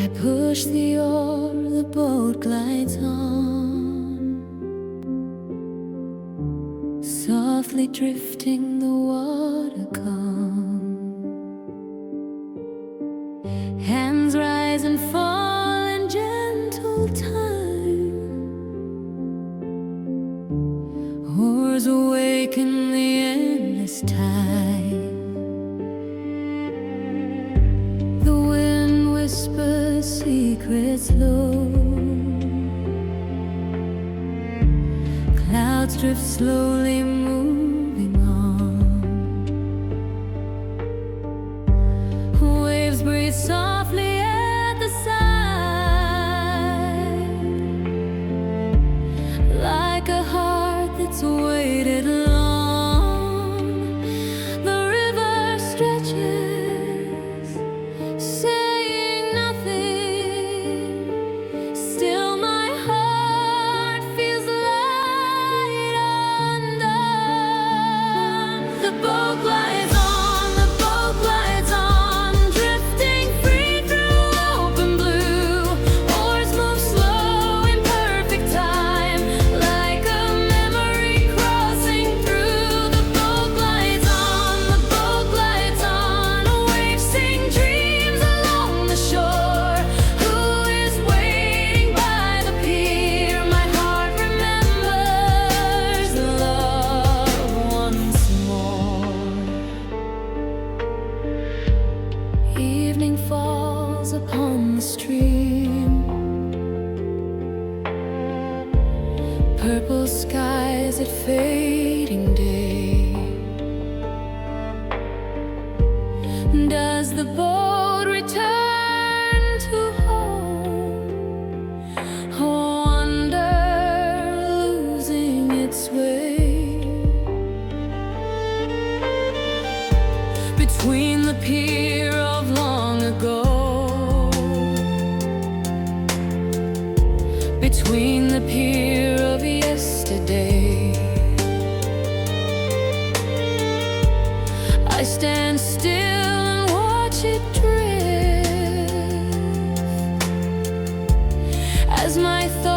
I push the oar, the boat glides on, softly drifting the water calm. Hands rise and fall in gentle time, oars awaken the endless tide. The wind whispers secrets low, clouds drift slowly moving on. Waves breathe softly at the side, like a heart that's waited long. The river stretches, saying nothing. Still my heart feels light undone. The boat glides on, the boat glides on, drifting free through open blue. Oars move slow in perfect time, like a memory crossing through. The boat glides on, the boat glides on. Waves sing dreams along the shore. Who is waiting by the pier? My heart remembers love once more. Evening falls upon the stream, purple skies at fading day. Does the boat return to home? Wander, losing its way between the pier of long ago, between the pier of yesterday. I stand still and watch it drift, as my thoughts